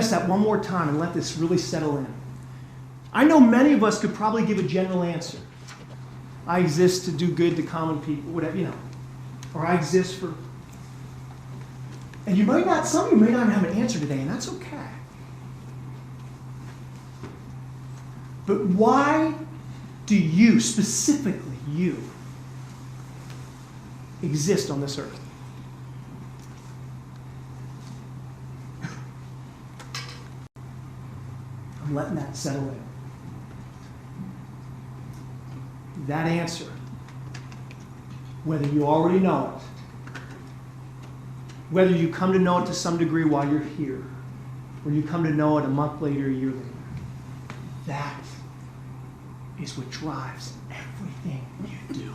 digest that one more time and let this really settle in. I know many of us could probably give a general answer. I exist to do good to common people, whatever, or I exist for... And some of you may not have an answer today, and that's okay. But why do you, specifically you, exist on this earth? I'm letting that settle in. That answer, whether you already know it, whether you come to know it to some degree while you're here, or you come to know it a month later, a year later, that is what drives everything you do.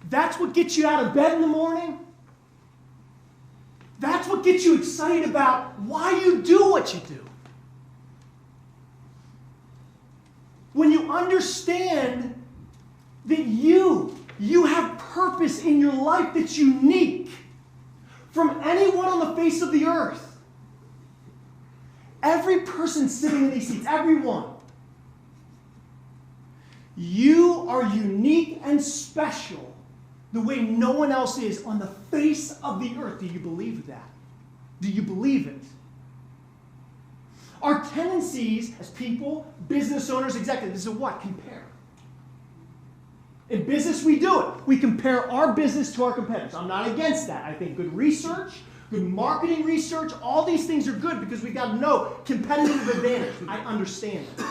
That's what gets you out of bed in the morning. That's what gets you excited about why you do what you do. When you understand that you have purpose in your life that's unique from anyone on the face of the earth. Every person sitting in these seats, everyone. You are unique and special the way no one else is on the face of the earth. Do you believe that? Do you believe it? Our tendencies as people, business owners, executives, is to what? Compare. In business, we do it. We compare our business to our competitors. I'm not against that. I think good research, good marketing research, all these things are good because we've got to know competitive advantage. I understand it.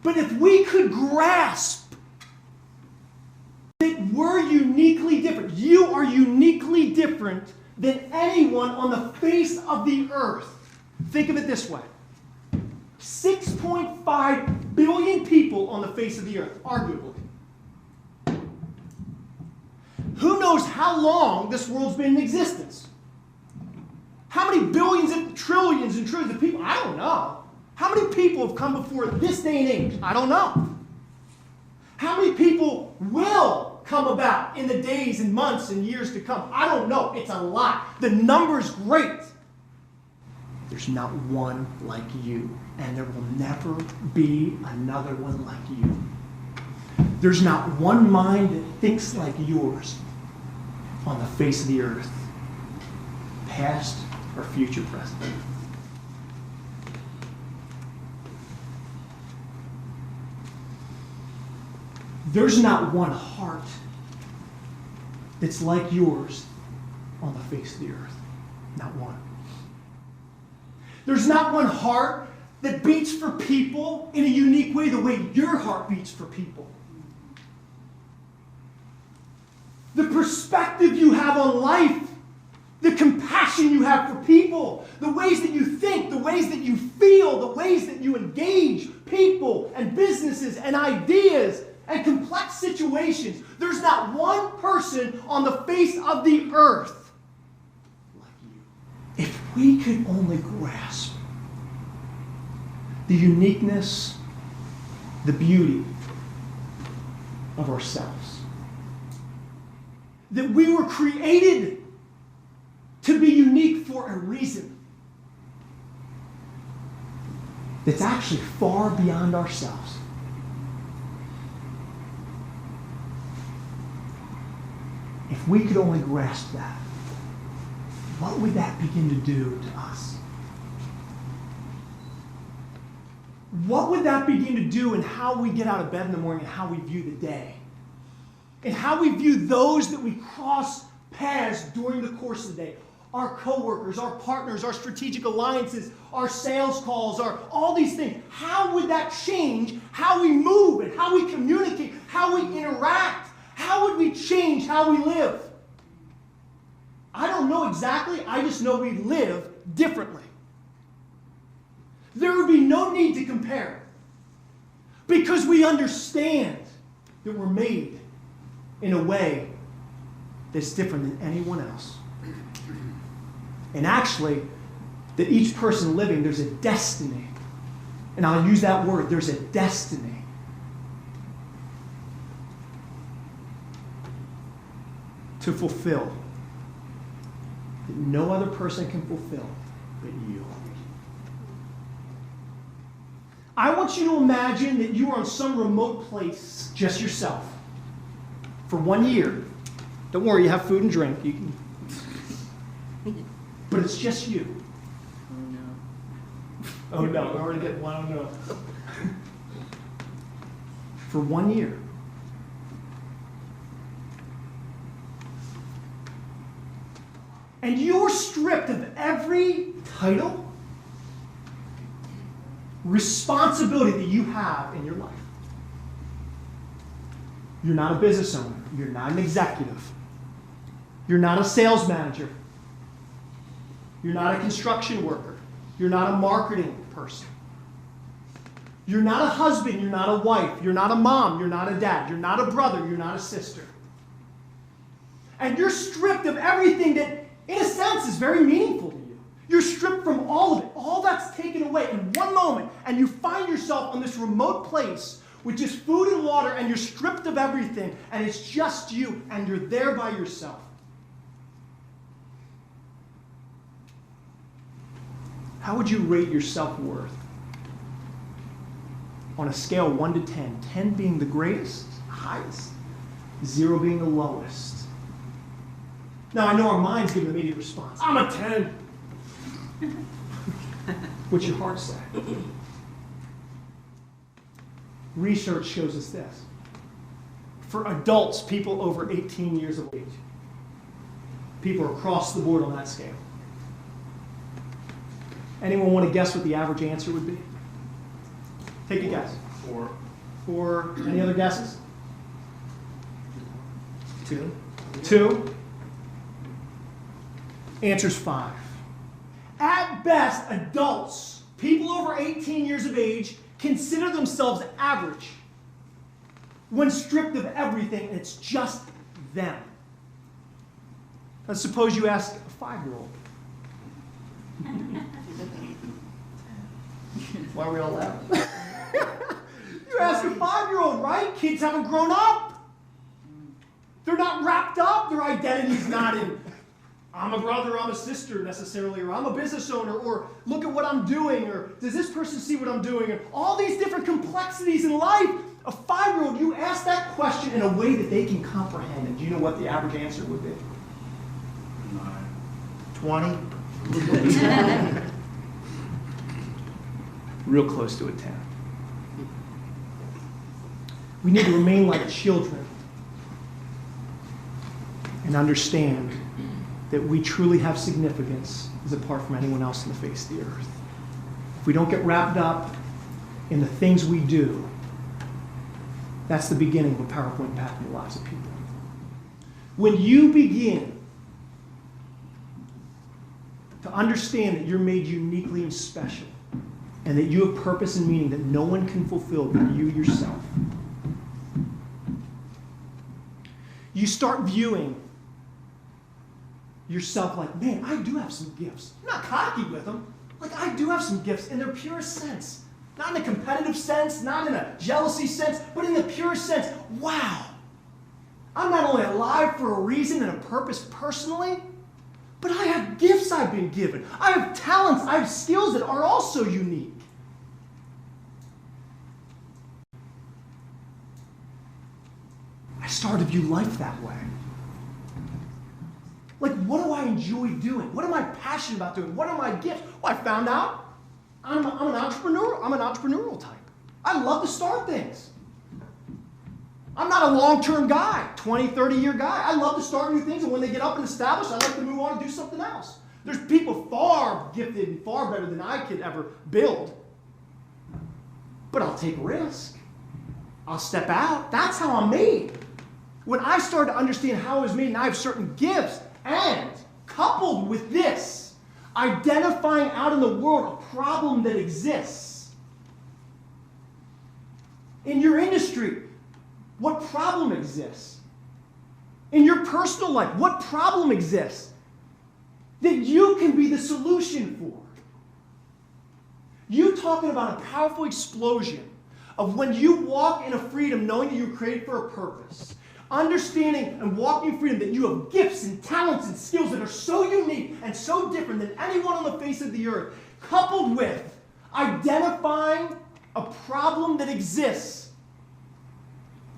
But if we could grasp that we're uniquely different, you are uniquely different than anyone on the face of the earth. Think of it this way. 6.5 billion people on the face of the earth, arguably. Who knows how long this world's been in existence? How many billions and trillions of people? I don't know. How many people have come before this day and age? I don't know. How many people will come about in the days and months and years to come? I don't know. It's a lot. The number's great. There's not one like you, and there will never be another one like you. There's not one mind that thinks like yours on the face of the earth, past or future present. There's not one heart that's like yours on the face of the earth. Not one. There's not one heart that beats for people in a unique way the way your heart beats for people. The perspective you have on life, the compassion you have for people, the ways that you think, the ways that you feel, the ways that you engage people and businesses and ideas and complex situations. There's not one person on the face of the earth like you. If we could only grasp the uniqueness, the beauty of ourselves. That we were created to be unique for a reason. That's actually far beyond ourselves. If we could only grasp that, what would that begin to do to us? What would that begin to do in how we get out of bed in the morning and how we view the day? And how we view those that we cross paths during the course of the day? Our coworkers, our partners, our strategic alliances, our sales calls, all these things. How would that change how we move and how we communicate, how we interact? How would we change how we live? I don't know exactly. I just know we live differently. There would be no need to compare because we understand that we're made in a way that's different than anyone else. And actually, that each person living, there's a destiny And I'll use that word, there's a destiny. To fulfill that no other person can fulfill but you. I want you to imagine that you are on some remote place, just yourself, for 1 year. Don't worry, you have food and drink. You can, but it's just you. Oh no, we already get one. Oh no. For 1 year. And you're stripped of every title, responsibility that you have in your life. You're not a business owner. You're not an executive. You're not a sales manager. You're not a construction worker. You're not a marketing person. You're not a husband. You're not a wife. You're not a mom. You're not a dad. You're not a brother. You're not a sister. And you're stripped of everything that, in a sense, is very meaningful to you. You're stripped from all of it. All that's taken away in one moment. And you find yourself on this remote place with just food and water, and you're stripped of everything. And it's just you, and you're there by yourself. How would you rate your self-worth? On a scale of 1 to 10, 10 being the greatest, highest, 0 being the lowest. Now, I know our minds give an immediate response. I'm a 10. What's your heart say? Research shows us this. For adults, people over 18 years of age, people are across the board on that scale. Anyone want to guess what the average answer would be? Take a guess. 4. 4. Any other guesses? 2. 2. Answer's 5. At best, adults, people over 18 years of age, consider themselves average when stripped of everything, and it's just them. Now, suppose you ask a 5-year-old. Why are we all laughing? You ask a 5-year-old, right? Kids haven't grown up. They're not wrapped up. Their identity's not in, I'm a brother, I'm a sister necessarily, or I'm a business owner, or look at what I'm doing, or does this person see what I'm doing? And all these different complexities in life. A 5-year-old, you ask that question in a way that they can comprehend it. Do you know what the average answer would be? 9. 20? Real close to a 10. We need to remain like children and understand that we truly have significance as apart from anyone else on the face of the earth. If we don't get wrapped up in the things we do, that's the beginning of a powerful impact in the lives of people. When you begin to understand that you're made uniquely and special, and that you have purpose and meaning that no one can fulfill but you yourself, you start viewing yourself like, man, I do have some gifts. I'm not cocky with them. Like, I do have some gifts in their purest sense. Not in a competitive sense, not in a jealousy sense, but in the purest sense. Wow. I'm not only alive for a reason and a purpose personally, but I have gifts I've been given. I have talents, I have skills that are also unique. I started to view life that way. Like, what do I enjoy doing? What am I passionate about doing? What are my gifts? Well, I found out I'm an entrepreneurial type. I love to start things. I'm not a long-term guy, 20, 30-year guy. I love to start new things, and when they get up and established, I like to move on and do something else. There's people far gifted and far better than I could ever build. But I'll take a risk. I'll step out. That's how I'm made. When I started to understand how I was made, and I have certain gifts, and coupled with this, identifying out in the world a problem that exists. In your industry, what problem exists? In your personal life, what problem exists that you can be the solution for? You talking about a powerful explosion of when you walk in a freedom knowing that you were created for a purpose. Understanding and walking in freedom that you have gifts and talents and skills that are so unique and so different than anyone on the face of the earth, coupled with identifying a problem that exists,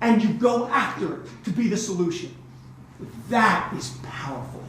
and you go after it to be the solution. That is powerful.